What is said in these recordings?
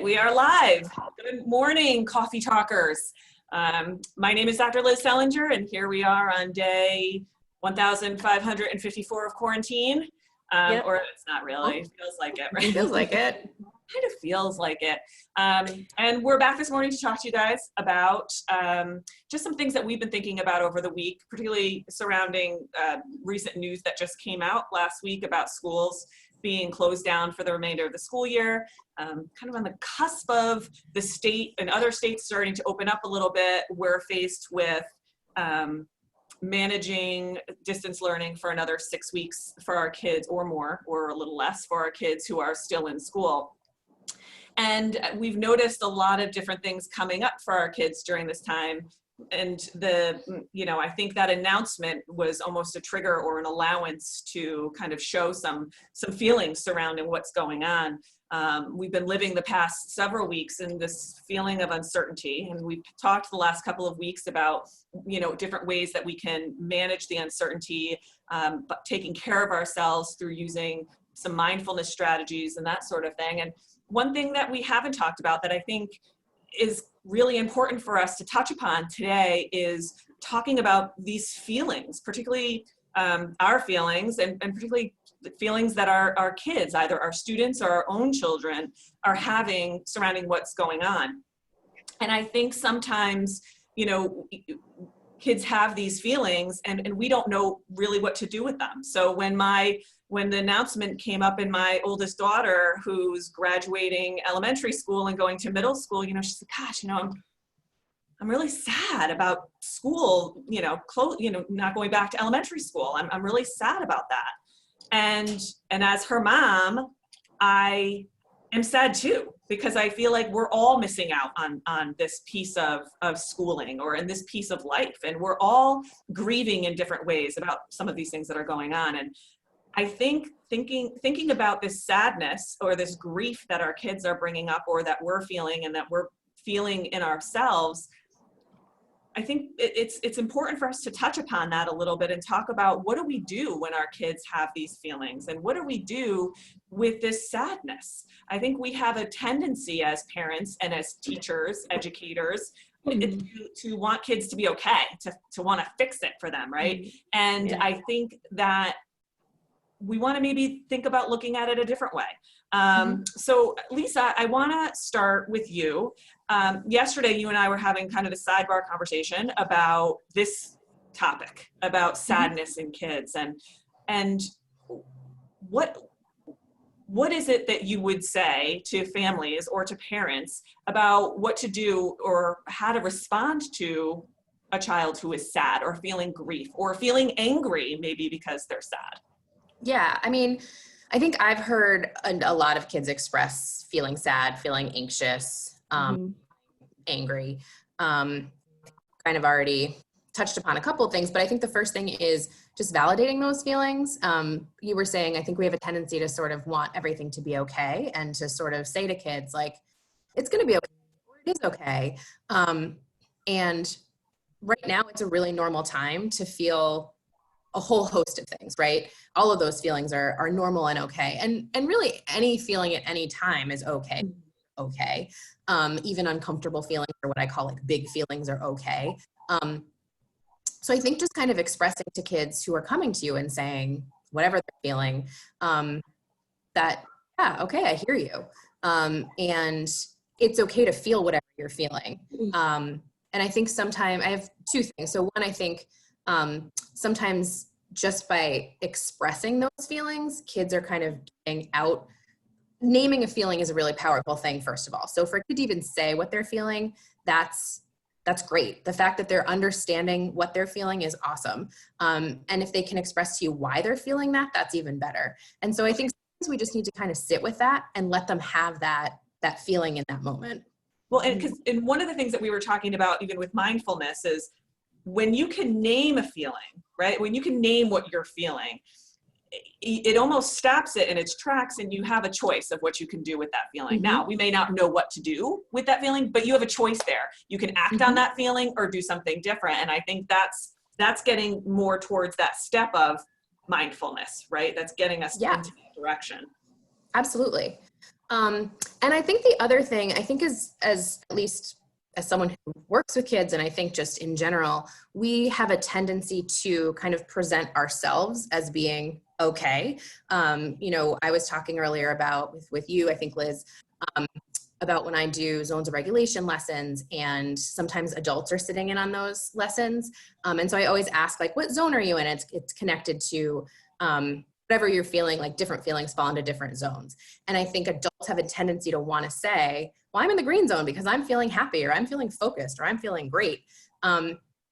We are live. Good morning, coffee talkers. My name is Dr. Liz Sellinger, and here we are on day 1,554 of quarantine. Or it's not really. It feels like it, right? It feels like it. Kind of feels like it. And we're back this morning to talk to you guys about just some things that we've been thinking about over the week, particularly surrounding recent news that just came out last week about schools being closed down for the remainder of the school year, kind of on the cusp of the state and other states starting to open up a little bit. We're faced with managing distance learning for another 6 weeks for our kids or more, or a little less for our kids who are still in school. And we've noticed a lot of different things coming up for our kids during this time. And I think that announcement was almost a trigger or an allowance to kind of show some feelings surrounding what's going on. We've been living the past several weeks in this feeling of uncertainty, and we've talked the last couple of weeks about, different ways that we can manage the uncertainty, but taking care of ourselves through using some mindfulness strategies and that sort of thing. And one thing that we haven't talked about that I think is really important for us to touch upon today is talking about these feelings, particularly our feelings, and particularly the feelings that our kids, either our students or our own children, are having surrounding what's going on. And I think sometimes, kids have these feelings and we don't know really what to do with them. So when the announcement came up in my oldest daughter, who's graduating elementary school and going to middle school, she's like, gosh, I'm really sad about school, not going back to elementary school. I'm really sad about that. And as her mom, I am sad too, because I feel like we're all missing out on this piece of schooling or in this piece of life. And we're all grieving in different ways about some of these things that are going on. And I think thinking about this sadness or this grief that our kids are bringing up, or that we're feeling and that we're feeling in ourselves, I think it's important for us to touch upon that a little bit and talk about what do we do when our kids have these feelings, and what do we do with this sadness. I think we have a tendency as parents and as teachers, educators, to want kids to be okay, to want to fix it for them, right? And I think that we want to maybe think about looking at it a different way. So Lisa, I want to start with you. Yesterday, you and I were having kind of a sidebar conversation about this topic, about sadness in kids, and what is it that you would say to families or to parents about what to do or how to respond to a child who is sad or feeling grief or feeling angry, maybe because they're sad? Yeah, I mean, I think I've heard a lot of kids express feeling sad, feeling anxious, angry. Kind of already touched upon a couple of things, but I think the first thing is just validating those feelings. You were saying, I think we have a tendency to sort of want everything to be okay and to sort of say to kids, like, it's going to be okay, or it is okay. And right now, it's a really normal time to feel a whole host of things, right? All of those feelings are normal and okay. And really any feeling at any time is okay. Even uncomfortable feelings, or what I call like big feelings, are okay. So I think just kind of expressing to kids who are coming to you and saying whatever they're feeling, that, yeah, okay, I hear you. And it's okay to feel whatever you're feeling. And I think sometimes I have two things. So one, I think sometimes just by expressing those feelings, kids are kind of getting out. Naming a feeling is a really powerful thing, first of all. So for a kid to even say what they're feeling, that's great. The fact that they're understanding what they're feeling is awesome. And if they can express to you why they're feeling that, that's even better. And so I think sometimes we just need to kind of sit with that and let them have that feeling in that moment. Well, and one of the things that we were talking about even with mindfulness is when you can name a feeling, right? When you can name what you're feeling, it almost stops it in its tracks, and you have a choice of what you can do with that feeling. Now, we may not know what to do with that feeling, but you have a choice there. You can act on that feeling or do something different. And I think that's getting more towards that step of mindfulness, right? That's getting us into that direction. Absolutely. And I think the other thing, I think as at least as someone who works with kids, and I think just in general, we have a tendency to kind of present ourselves as being okay. You know, I was talking earlier about with you, I think Liz, about when I do zones of regulation lessons, and sometimes adults are sitting in on those lessons. And so I always ask, like, what zone are you in? It's connected to whatever you're feeling, like different feelings fall into different zones. And I think adults have a tendency to want to say, well, I'm in the green zone because I'm feeling happy, or I'm feeling focused, or I'm feeling great.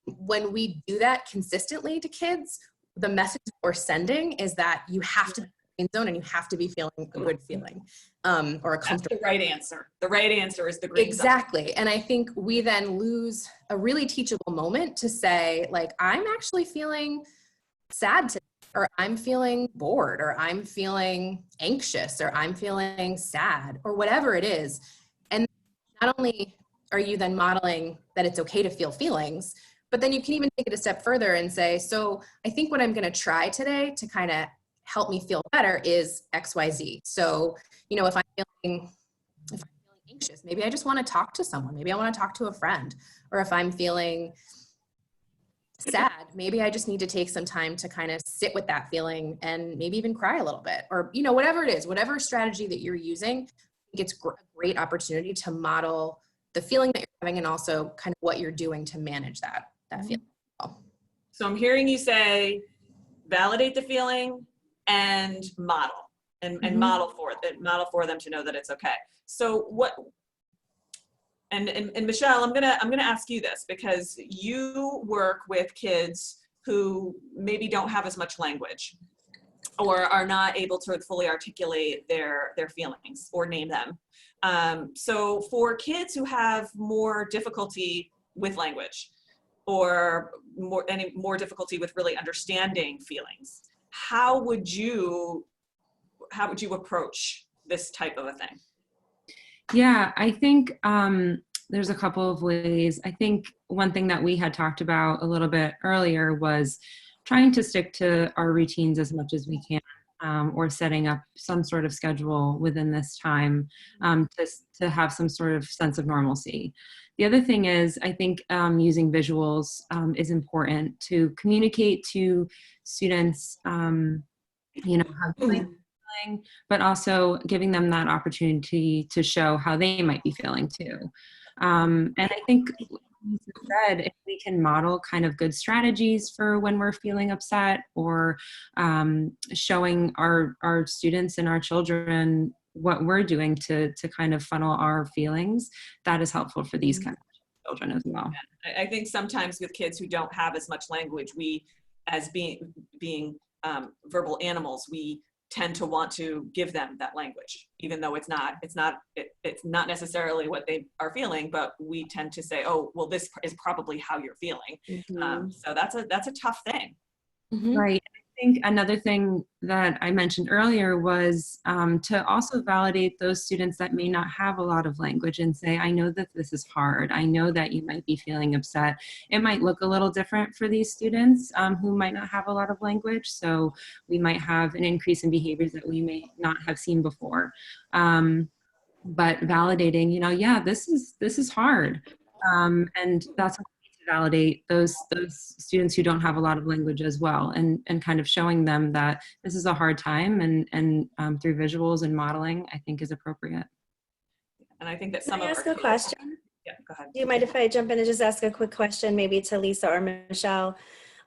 When we do that consistently to kids, the message we're sending is that you have to be in the green zone and you have to be feeling a good feeling, or a comfortable. That's the right answer. The right answer is the green zone. Exactly. And I think we then lose a really teachable moment to say, like, I'm actually feeling sad today, or I'm feeling bored, or I'm feeling anxious, or I'm feeling sad, or whatever it is. And not only are you then modeling that it's okay to feel feelings, but then you can even take it a step further and say, so I think what I'm going to try today to kind of help me feel better is XYZ. So, you know, if I'm feeling anxious, maybe I just want to talk to someone. Maybe I want to talk to a friend. Or if I'm feeling sad, maybe I just need to take some time to kind of sit with that feeling and maybe even cry a little bit, or, you know, whatever it is, whatever strategy that you're using, I think it's a great opportunity to model the feeling that you're having and also kind of what you're doing to manage that feeling. So I'm hearing you say, validate the feeling and model, and model for them to know that it's okay. So what, and Michelle, I'm gonna ask you this, because you work with kids who maybe don't have as much language, or are not able to fully articulate their feelings or name them. So for kids who have more difficulty with language, or more difficulty with really understanding feelings, how would you approach this type of a thing? Yeah, I think there's a couple of ways. I think one thing that we had talked about a little bit earlier was trying to stick to our routines as much as we can, or setting up some sort of schedule within this time to have some sort of sense of normalcy. The other thing is, I think using visuals is important to communicate to students, you know, how they're feeling, but also giving them that opportunity to show how they might be feeling too. And I think, like you said, if we can model kind of good strategies for when we're feeling upset, or showing our students and our children what we're doing to kind of funnel our feelings, that is helpful for these kind of children as well. I think sometimes with kids who don't have as much language, we, as being verbal animals, we tend to want to give them that language, even though it's not necessarily what they are feeling, but we tend to say, oh, well, this is probably how you're feeling. So that's a tough thing. Right. I think another thing that I mentioned earlier was to also validate those students that may not have a lot of language and say, I know that this is hard. I know that you might be feeling upset. It might look a little different for these students who might not have a lot of language. So we might have an increase in behaviors that we may not have seen before. But validating, you know, yeah, this is hard. And that's validate those students who don't have a lot of language as well, and kind of showing them that this is a hard time, and through visuals and modeling, I think is appropriate. And I think that Can I ask a question? Yeah, go ahead. Do you mind if I jump in and just ask a quick question, maybe to Lisa or Michelle?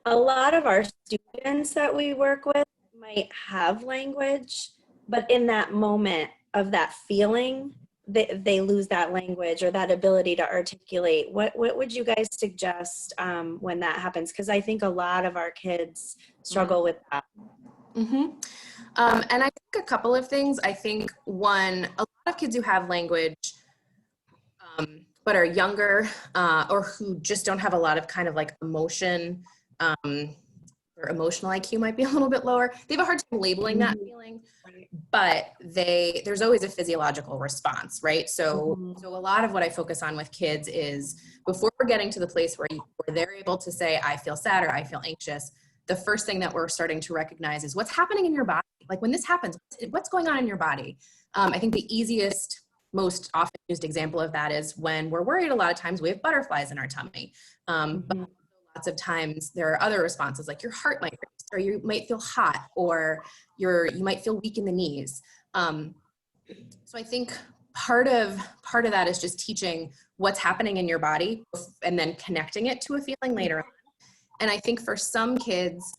A lot of our students that we work with might have language, but in that moment of that feeling, they lose that language or that ability to articulate. What would you guys suggest when that happens? Because I think a lot of our kids struggle with that. And I think a couple of things. I think one, a lot of kids who have language but are younger, or who just don't have a lot of kind of like emotion, their emotional IQ might be a little bit lower. They have a hard time labeling that feeling, but there's always a physiological response, right? So a lot of what I focus on with kids is, before we're getting to the place where they're able to say, I feel sad or I feel anxious, the first thing that we're starting to recognize is what's happening in your body. Like when this happens, what's going on in your body? I think the easiest, most often used example of that is when we're worried, a lot of times we have butterflies in our tummy. But lots of times there are other responses, like your heart might race, or you might feel hot, or you might feel weak in the knees. So I think part of that is just teaching what's happening in your body and then connecting it to a feeling later on. And I think for some kids,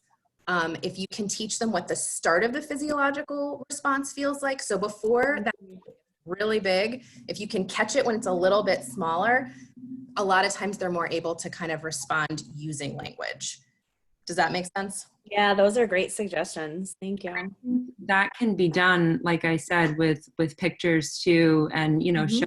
if you can teach them what the start of the physiological response feels like, so before that really big, if you can catch it when it's a little bit smaller, a lot of times they're more able to kind of respond using language. Does that make sense? Yeah, those are great suggestions. Thank you. That can be done, like I said, with pictures too, and show,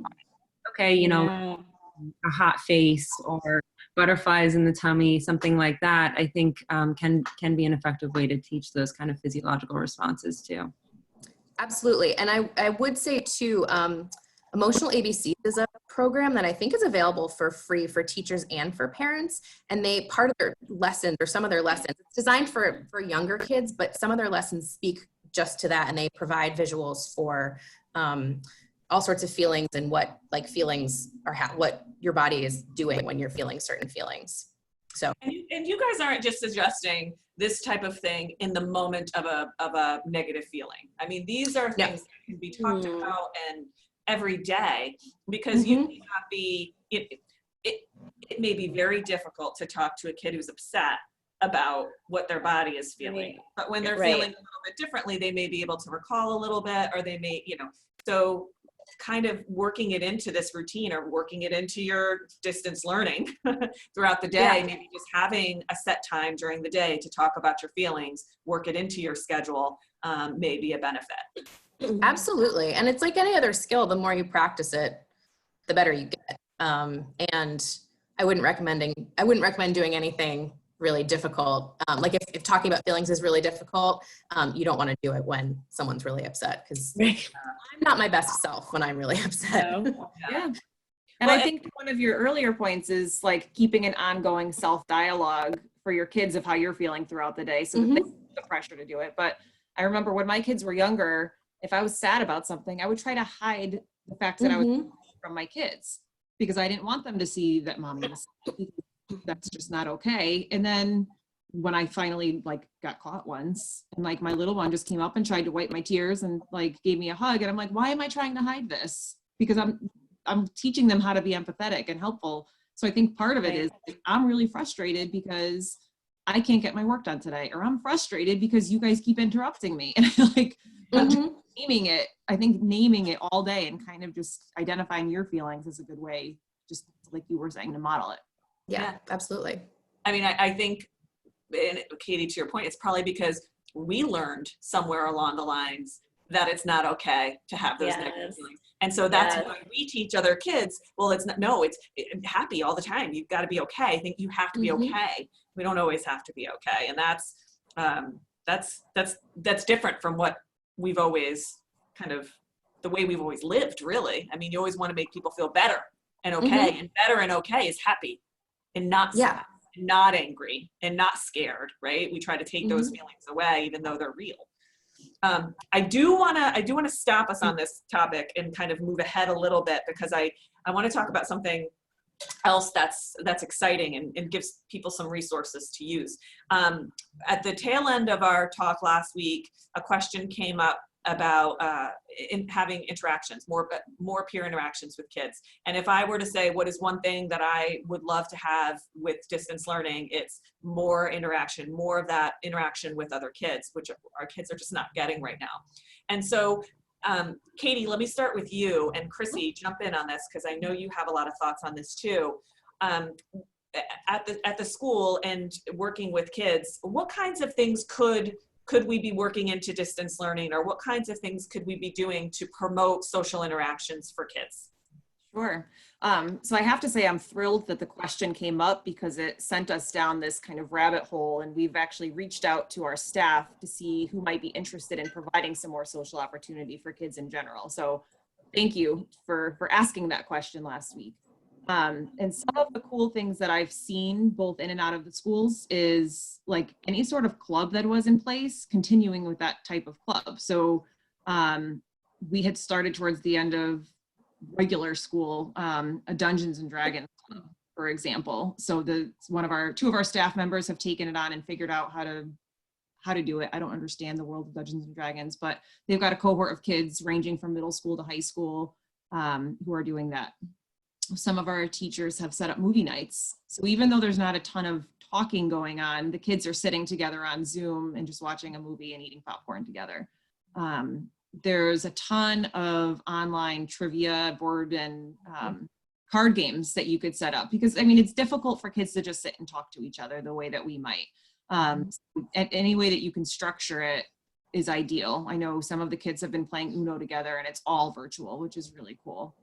okay, a hot face or butterflies in the tummy, something like that, I think can be an effective way to teach those kind of physiological responses too. Absolutely. And I would say too, Emotional ABC is a program that I think is available for free for teachers and for parents. And part of their lessons, or some of their lessons, it's designed for younger kids, but some of their lessons speak just to that. And they provide visuals for all sorts of feelings and what feelings are, what your body is doing when you're feeling certain feelings. So, and you guys aren't just suggesting this type of thing in the moment of a negative feeling. I mean, these are things that can be talked about and every day, because you may not be, it may be very difficult to talk to a kid who's upset about what their body is feeling. But when they're feeling a little bit differently, they may be able to recall a little bit, or they may, so kind of working it into this routine, or working it into your distance learning throughout the day, maybe just having a set time during the day to talk about your feelings, work it into your schedule, may be a benefit. Absolutely. And it's like any other skill, the more you practice it, the better you get. And I wouldn't recommend doing anything really difficult. Like if talking about feelings is really difficult, you don't want to do it when someone's really upset, because I'm not my best self when I'm really upset. Yeah. And I think one of your earlier points is like keeping an ongoing self-dialogue for your kids of how you're feeling throughout the day, so that they have the pressure to do it. But I remember when my kids were younger, if I was sad about something, I would try to hide the fact that I was from my kids, because I didn't want them to see that mommy was sad. That's just not okay. And then when I finally got caught once, and my little one just came up and tried to wipe my tears and gave me a hug, and I'm like, why am I trying to hide this? Because I'm teaching them how to be empathetic and helpful. So I think part of it is I'm really frustrated because I can't get my work done today, or I'm frustrated because you guys keep interrupting me. And naming it, I think naming it all day and kind of just identifying your feelings is a good way, just like you were saying, to model it. Yeah, absolutely. I mean, I think, and Katie, to your point, it's probably because we learned somewhere along the lines that it's not okay to have those negative feelings. And so that's why we teach other kids, well, it's happy all the time. You've got to be okay. I think you have to be okay. We don't always have to be okay. And that's different from what we've always the way we've always lived, really. I mean, you always want to make people feel better and okay, and better and okay is happy and not sad, and not angry and not scared, right? We try to take those feelings away, even though they're real. I do want to stop us on this topic and kind of move ahead a little bit, because I want to talk about something else that's exciting and gives people some resources to use. At the tail end of our talk last week, a question came up about having interactions, more peer interactions with kids. And if I were to say what is one thing that I would love to have with distance learning, it's more interaction, more of that interaction with other kids, which our kids are just not getting right now. And so Katie, let me start with you, and Chrissy, jump in on this, because I know you have a lot of thoughts on this too. At the school and working with kids, what kinds of things could we be working into distance learning, or what kinds of things could we be doing to promote social interactions for kids? Sure. So I have to say I'm thrilled that the question came up, because it sent us down this kind of rabbit hole, and we've actually reached out to our staff to see who might be interested in providing some more social opportunity for kids in general. So thank you for asking that question last week. And some of the cool things that I've seen both in and out of the schools is like any sort of club that was in place, continuing with that type of club. So we had started towards the end of regular school, a Dungeons and Dragons club, for example. So two of our staff members have taken it on and figured out how to do it. I don't understand the world of Dungeons and Dragons, but they've got a cohort of kids ranging from middle school to high school who are doing that. Some of our teachers have set up movie nights. So even though there's not a ton of talking going on, the kids are sitting together on Zoom and just watching a movie and eating popcorn together. There's a ton of online trivia, board and card games that you could set up, because I mean, it's difficult for kids to just sit and talk to each other the way that we might. Any way that you can structure it is ideal. I know some of the kids have been playing Uno together and it's all virtual, which is really cool.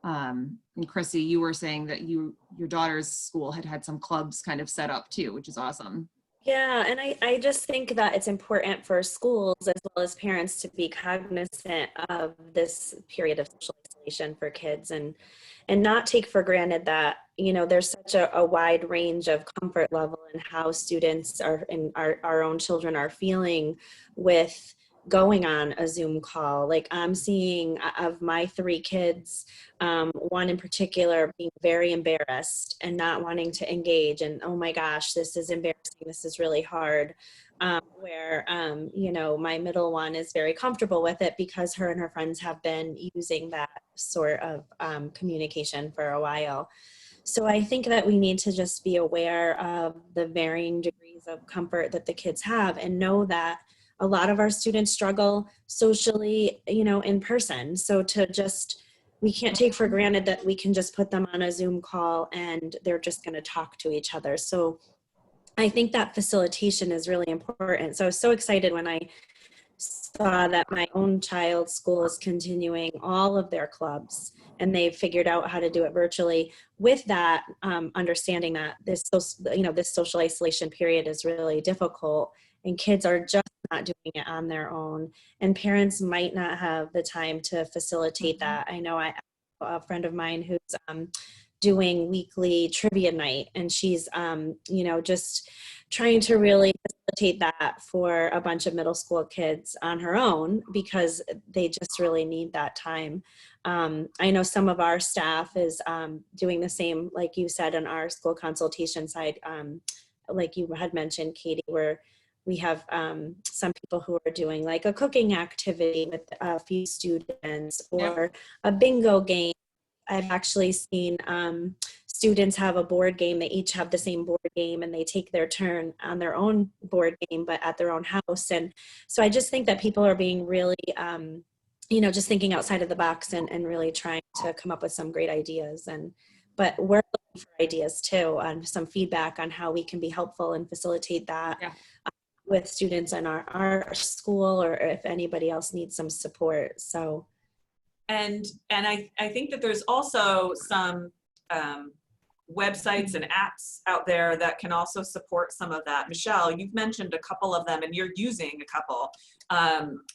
And Chrissy, you were saying that your daughter's school had some clubs kind of set up too, which is awesome. Yeah, and I just think that it's important for schools as well as parents to be cognizant of this period of social isolation for kids, and not take for granted that, you know, there's such a wide range of comfort level in how students are and our own children are feeling with going on a Zoom call. Like I'm seeing of my 3 kids, one in particular being very embarrassed and not wanting to engage, and oh my gosh, this is embarrassing, this is really hard. Where you know, my middle one is very comfortable with it because her and her friends have been using that sort of communication for a while. So I think that we need to just be aware of the varying degrees of comfort that the kids have, and know that a lot of our students struggle socially, you know, in person. So we can't take for granted that we can just put them on a Zoom call and they're just going to talk to each other. So I think that facilitation is really important. So I was so excited when I saw that my own child's school is continuing all of their clubs and they've figured out how to do it virtually, with that understanding that this social isolation period is really difficult and kids are just not doing it on their own, and parents might not have the time to facilitate that. I know a friend of mine who's doing weekly trivia night, and she's you know, just trying to really facilitate that for a bunch of middle school kids on her own, because they just really need that time. I know some of our staff is doing the same, like you said, on our school consultation side, like you had mentioned, Katie, where we have some people who are doing like a cooking activity with a few students, or a bingo game. I've actually seen students have a board game. They each have the same board game and they take their turn on their own board game, but at their own house. And so I just think that people are being really, you know, just thinking outside of the box and really trying to come up with some great ideas. But we're looking for ideas too, on some feedback on how we can be helpful and facilitate that. Yeah. With students in our school, or if anybody else needs some support. So, and I think that there's also some websites and apps out there that can also support some of that. Michelle, you've mentioned a couple of them, and you're using a couple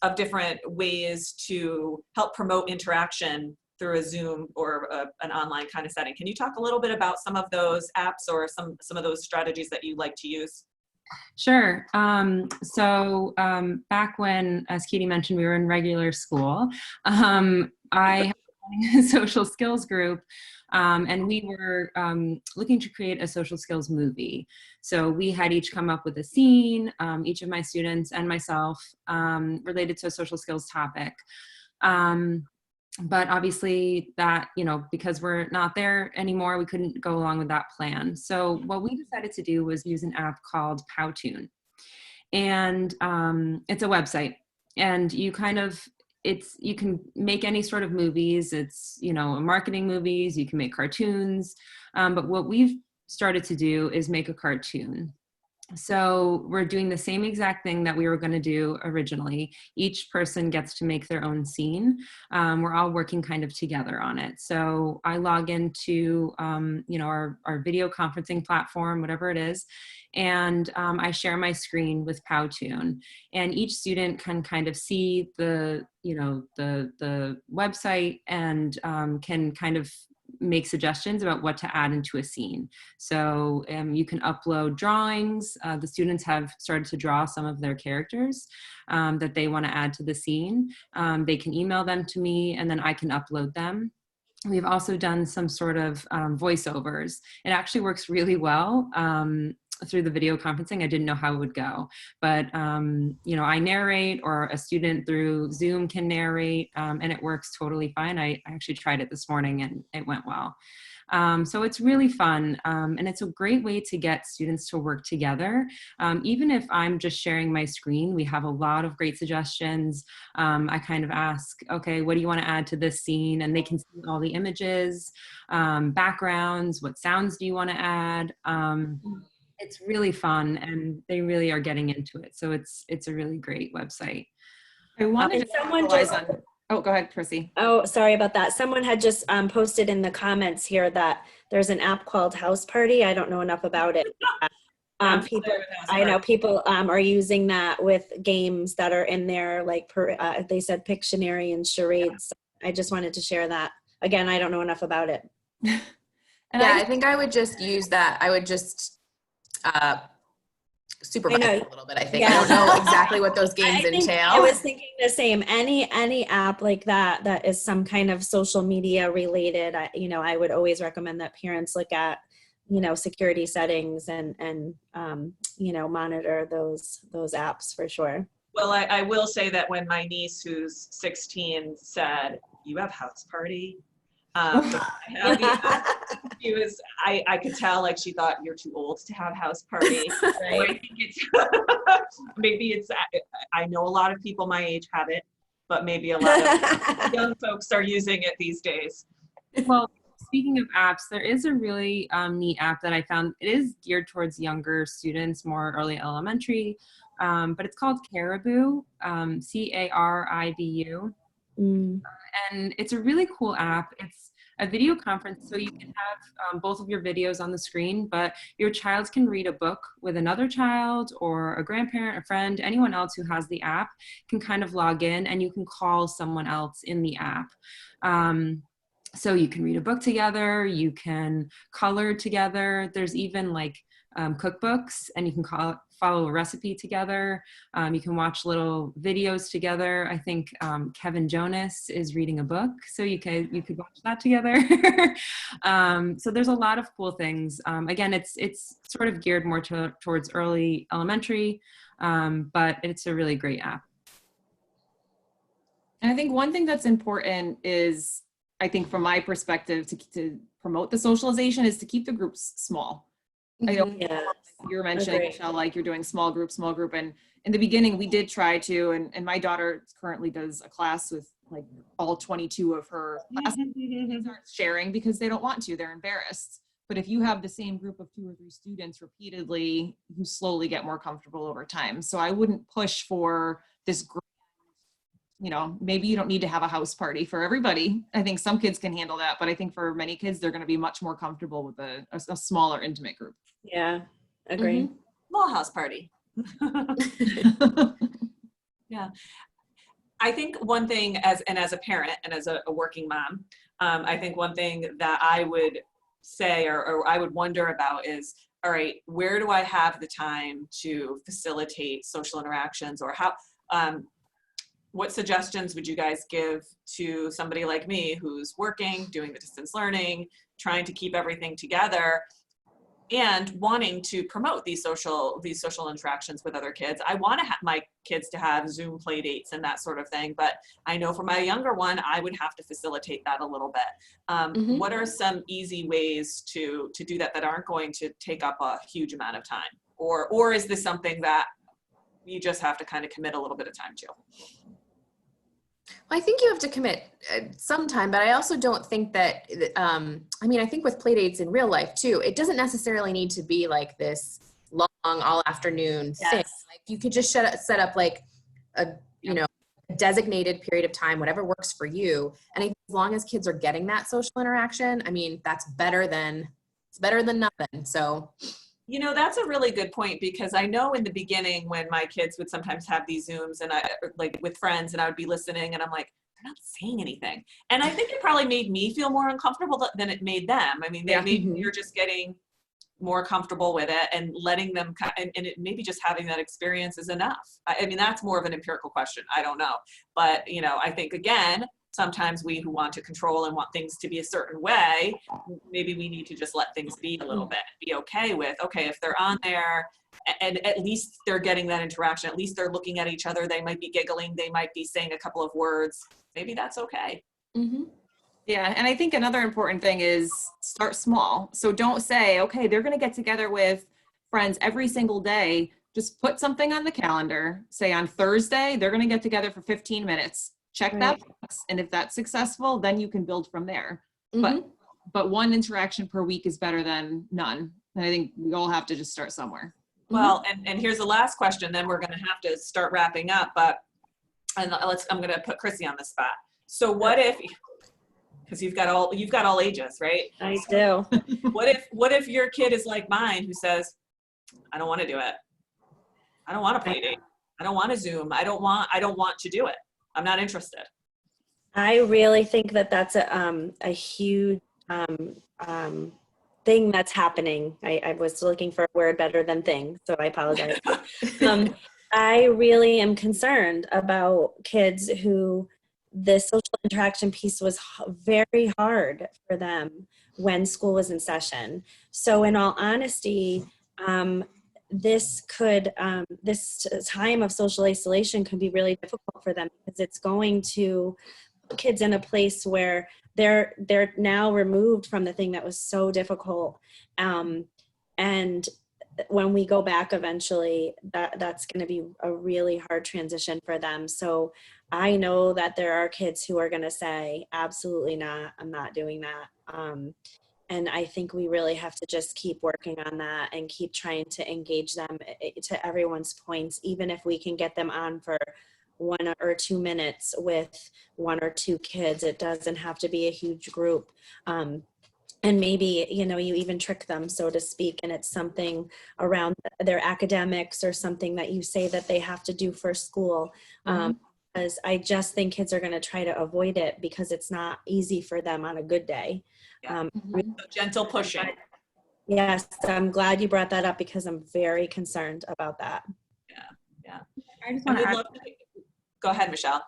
of different ways to help promote interaction through a Zoom or an online kind of setting. Can you talk a little bit about some of those apps or some of those strategies that you like to use? Sure. Back when, as Katie mentioned, we were in regular school, I had a social skills group, and we were looking to create a social skills movie. So we had each come up with a scene, each of my students and myself, related to a social skills topic. But obviously that, you know, because we're not there anymore, we couldn't go along with that plan. So what we decided to do was use an app called Powtoon. And it's a website, and you can make any sort of movies. It's, you know, marketing movies, you can make cartoons. But what we've started to do is make a cartoon. So we're doing the same exact thing that we were going to do originally. Each person gets to make their own scene. We're all working kind of together on it. So I log into, you know, our video conferencing platform, whatever it is, and I share my screen with Powtoon. And each student can kind of see the, you know, the website, and can kind of make suggestions about what to add into a scene. So you can upload drawings. The students have started to draw some of their characters that they want to add to the scene. They can email them to me, and then I can upload them. We've also done some sort of voiceovers. It actually works really well. Through the video conferencing, I didn't know how it would go, but you know, I narrate, or a student through Zoom can narrate, and it works totally fine. I actually tried it this morning and it went well. So it's really fun, and it's a great way to get students to work together. Even if I'm just sharing my screen, we have a lot of great suggestions. I kind of ask, okay, what do you want to add to this scene? And they can see all the images, backgrounds, what sounds do you want to add? It's really fun, and they really are getting into it. So it's a really great website. I wanted to someone capitalize just, on, oh, go ahead, Chrissy. oh, sorry about that. Someone had just posted in the comments here that there's an app called House Party. I don't know enough about it. People, I know people are using that with games that are in there, like they said Pictionary and charades. I just wanted to share that. Again, I don't know enough about it. And I think I would just use that. I would just supervise it a little bit. I think I don't know exactly what those games entail. I was thinking the same. Any app like that is some kind of social media related. I would always recommend that parents look at, security settings and monitor those apps for sure. Well, I will say that when my niece, who's 16, said, "You have House Party," I could tell, like, she thought you're too old to have House Party. Right. I think it's maybe it's, I know a lot of people my age have it, but maybe a lot of young folks are using it these days. Well, speaking of apps, there is a really neat app that I found. It is geared towards younger students, more early elementary, but it's called Caribou, Caribu. And it's a really cool app. It's a video conference, so you can have both of your videos on the screen, but your child can read a book with another child, or a grandparent, a friend, anyone else who has the app can kind of log in, and you can call someone else in the app. So you can read a book together, you can color together. There's even like cookbooks, and you can follow a recipe together. You can watch little videos together. I think Kevin Jonas is reading a book, so you could watch that together. So there's a lot of cool things. Again, it's sort of geared more towards early elementary, but it's a really great app. And I think one thing that's important is, I think from my perspective, to promote the socialization, is to keep the groups small. I know you're mentioning, Michelle, like you're doing small group. And in the beginning we did try to, and my daughter currently does a class with like all 22 of her classmates aren't sharing because they don't want to, they're embarrassed. But if you have the same group of 2 or 3 students repeatedly, you slowly get more comfortable over time. So I wouldn't push for this group. Maybe you don't need to have a house party for everybody. I think some kids can handle that, but I think for many kids, they're going to be much more comfortable with a smaller, intimate group. Yeah, agree. Little house party. Yeah. I think one thing, as a parent and as a working mom, I think one thing that I would say, or I would wonder about is, all right, where do I have the time to facilitate social interactions, or how, what suggestions would you guys give to somebody like me who's working, doing the distance learning, trying to keep everything together, and wanting to promote these social interactions with other kids? I want to have my kids to have Zoom play dates and that sort of thing, but I know for my younger one, I would have to facilitate that a little bit. What are some easy ways to do that aren't going to take up a huge amount of time? Or is this something that you just have to kind of commit a little bit of time to? I think you have to commit some time, but I also don't think that, I think with play dates in real life too, it doesn't necessarily need to be like this long all afternoon thing. Like you could just set up like a designated period of time, whatever works for you. And I think as long as kids are getting that social interaction, that's better than nothing. So that's a really good point, because I know in the beginning when my kids would sometimes have these Zooms and I like with friends, and I would be listening and I'm like, they're not saying anything. And I think it probably made me feel more uncomfortable than it made them. I mean, you're just getting more comfortable with it and letting them, and it maybe just having that experience is enough. I mean, that's more of an empirical question. I don't know. But, you know, I think, again, sometimes we who want to control and want things to be a certain way, maybe we need to just let things be a little bit, be okay with, okay, if they're on there and at least they're getting that interaction, at least they're looking at each other, they might be giggling, they might be saying a couple of words, maybe that's okay. Yeah, and I think another important thing is start small. So don't say, okay, they're going to get together with friends every single day. Just put something on the calendar. Say on Thursday, they're going to get together for 15 minutes. Check that box. And if that's successful, then you can build from there. But one interaction per week is better than none. And I think we all have to just start somewhere. Well, and here's the last question, then we're going to have to start wrapping up, but I'm going to put Chrissy on the spot. So what if, because you've got all ages, right? I do. What if your kid is like mine, who says, I don't want to do it. I don't want to play date. I don't want to Zoom. I don't want to do it. I'm not interested. I really think that that's a huge thing that's happening. I was looking for a word better than thing, so I apologize. I really am concerned about kids who the social interaction piece was very hard for them when school was in session. So in all honesty, this time of social isolation can be really difficult for them, because it's going to kids in a place where they're now removed from the thing that was so difficult. And when we go back eventually, that's going to be a really hard transition for them. So I know that there are kids who are going to say, absolutely not, I'm not doing that. And I think we really have to just keep working on that and keep trying to engage them, to everyone's points, even if we can get them on for 1 or 2 minutes with 1 or 2 kids. It doesn't have to be a huge group. And maybe, you know, you even trick them, so to speak, and it's something around their academics or something that you say that they have to do for school. Because I just think kids are going to try to avoid it because it's not easy for them on a good day. Gentle pushing. Yes, I'm glad you brought that up, because I'm very concerned about that. Yeah. I just want to add. Go ahead, Michelle.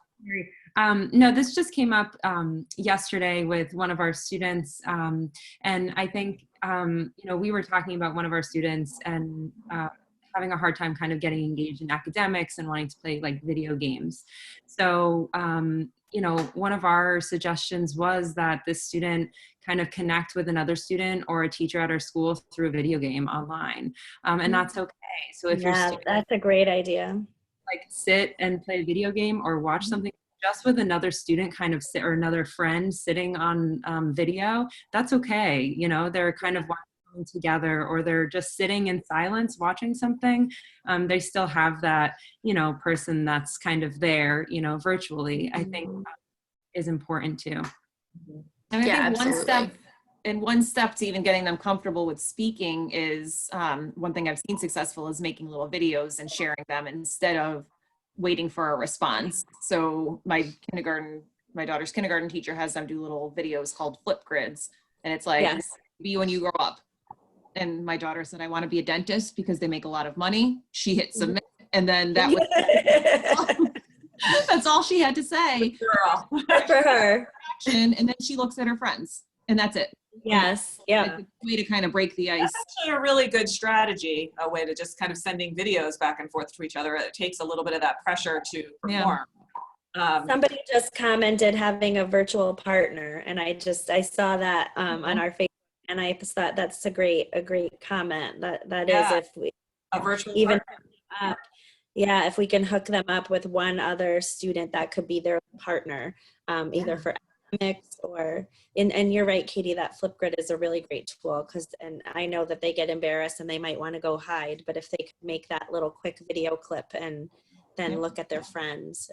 No, this just came up yesterday with one of our students. And I think, we were talking about one of our students and having a hard time kind of getting engaged in academics and wanting to play like video games. So, one of our suggestions was that this student kind of connect with another student or a teacher at our school through a video game online. And that's okay. So if that's a great idea. Like sit and play a video game or watch something just with another student kind of sit, or another friend sitting on video, that's okay. They're kind of watching together, or they're just sitting in silence watching something. They still have that, person that's kind of there, virtually, I think is important too. And I think absolutely. one step to even getting them comfortable with speaking is, one thing I've seen successful is making little videos and sharing them instead of waiting for a response. So my daughter's kindergarten teacher has them do little videos called flip grids. And it's like, be when you grow up. And my daughter said, I want to be a dentist because they make a lot of money. She hit submit. And then that was, that's all she had to say. Girl. For her. And then she looks at her friends, and that's it. Yes. Yeah. It's a way to kind of break the ice. That's actually a really good strategy, a way to just kind of sending videos back and forth to each other. It takes a little bit of that pressure to perform. Somebody just commented having a virtual partner, and I saw that on our Facebook, and I thought that's a great comment. That is, if we a virtual even partner. If we can hook them up with one other student that could be their partner, either for academics or and you're right, Katie, that Flipgrid is a really great tool, and I know that they get embarrassed and they might want to go hide, but if they could make that little quick video clip and then look at their friends,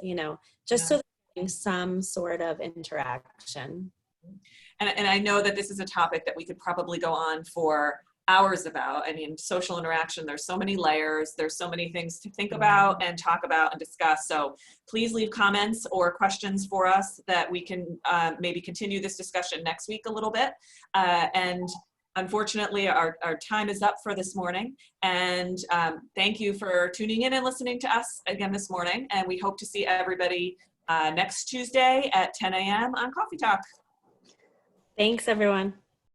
just so they're getting some sort of interaction. And I know that this is a topic that we could probably go on for hours about. I mean, social interaction, there's so many layers, there's so many things to think about and talk about and discuss. So please leave comments or questions for us that we can maybe continue this discussion next week a little bit. And unfortunately, our time is up for this morning. And thank you for tuning in and listening to us again this morning. And we hope to see everybody next Tuesday at 10 a.m. on Coffee Talk. Thanks, everyone.